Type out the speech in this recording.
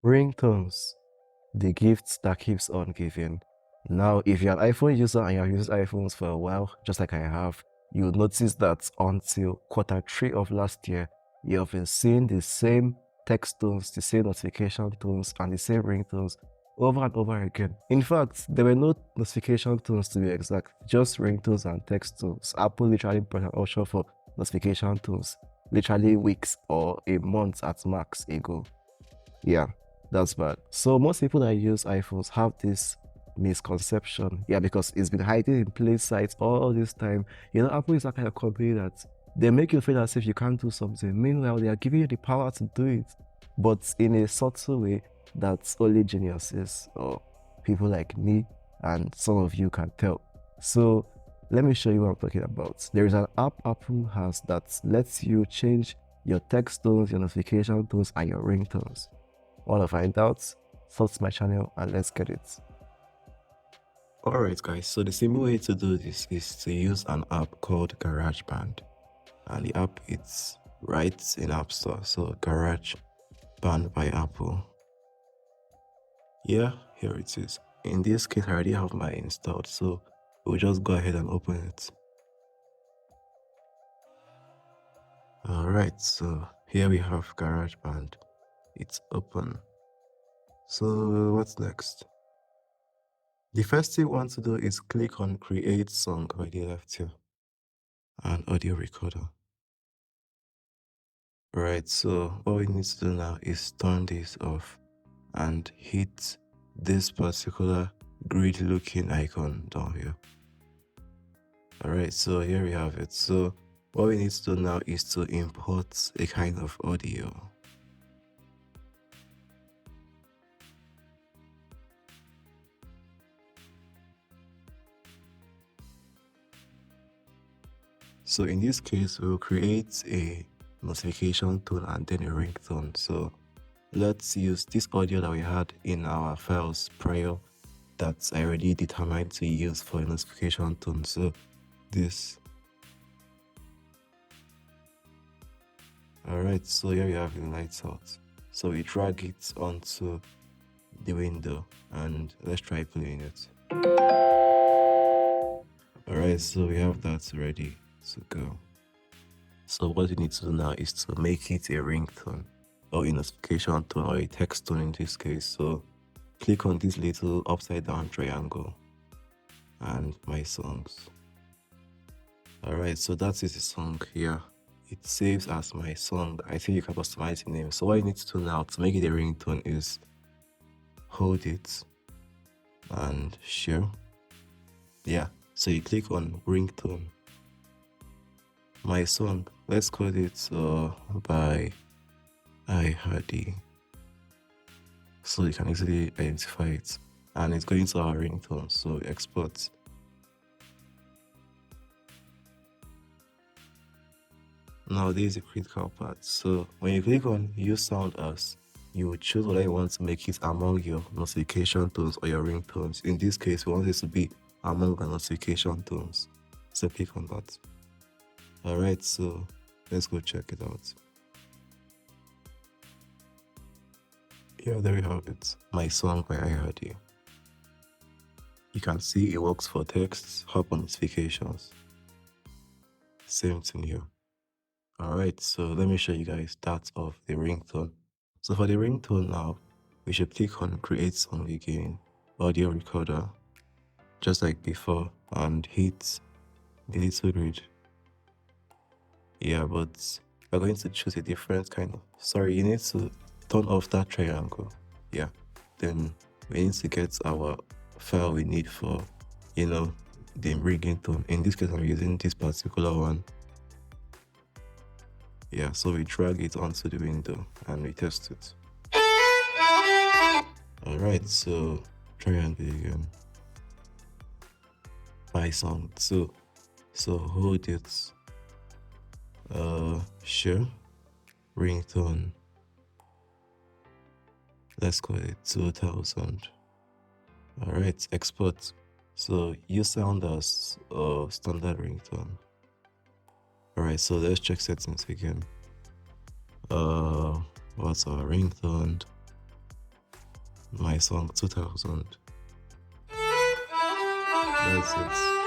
Ringtones, the gifts that keeps on giving. Now, if you're an iPhone user and you have used iPhones for a while, just like I have, you'll notice that until Q3 of last year, you have been seeing the same text tones, the same notification tones, and the same ringtones over and over again. In fact, there were no notification tones to be exact, just ringtones and text tones. Apple literally brought an option for notification tones, literally weeks or a month at max ago. Yeah, that's bad. So most people that use iPhones have this misconception, yeah, because it's been hiding in plain sight all this time. You know, Apple is that kind of company that they make you feel as if you can't do something. Meanwhile, they are giving you the power to do it, but in a subtle way that only geniuses or people like me and some of you can tell. So let me show you what I'm talking about. There is an app Apple has that lets you change your text tones, your notification tones, and your ringtones. Want to find out? Sub to my channel and let's get it. Alright guys, so the simple way to do this is to use an app called GarageBand, and the app is right in App Store, so GarageBand by Apple. Yeah, here it is. In this case, I already have mine installed, so we'll just go ahead and open it. Alright, so here we have GarageBand. It's open. So what's next? The first thing you want to do is click on Create Song by the left here, and audio recorder. Right, so all we need to do now is turn this off and hit this particular grid looking icon down here. Alright, so here we have it. So what we need to do now is to import a kind of audio. So in this case, we'll create a notification tone and then a ringtone. So let's use this audio that we had in our files prior that I already determined to use for a notification tone. So this. Alright, so here we have the lights out. So we drag it onto the window and let's try playing it. Alright, so we have that ready to go. So what you need to do now is to make it a ringtone or a notification tone or a text tone in this case. So click on this little upside down triangle and my songs. Alright, so that is the song here. It saves as my song. I think you can customize the name. So what you need to do now to make it a ringtone is hold it and share. Yeah, so you click on ringtone. My song, let's call it by iHardy, so you can easily identify it, and it's going to our ringtone. So export. Now this is the critical part. So when you click on use sound as, you will choose whether you want to make it among your notification tones or your ringtones. In this case, we want it to be among the notification tones, so click on that. Alright, so let's go check it out. Yeah, there we have it. My song by iHardy. You can see it works for texts, hop on notifications. Same thing here. Alright, so let me show you guys that of the ringtone. So for the ringtone now, we should click on create song again, audio recorder, just like before, and hit the little grid. Yeah, but we're going to choose a different kind of, sorry, you need to turn off that triangle. Yeah, then we need to get our file we need for, you know, the ringtone. In this case, I'm using this particular one. Yeah, so we drag it onto the window and we test it. Alright, so triangle again. My song, so hold it. Sure, ringtone, let's call it 2000. Alright, export. So use sound as standard ringtone. Alright, so let's check settings again. What's our ringtone? My song 2000. That's it.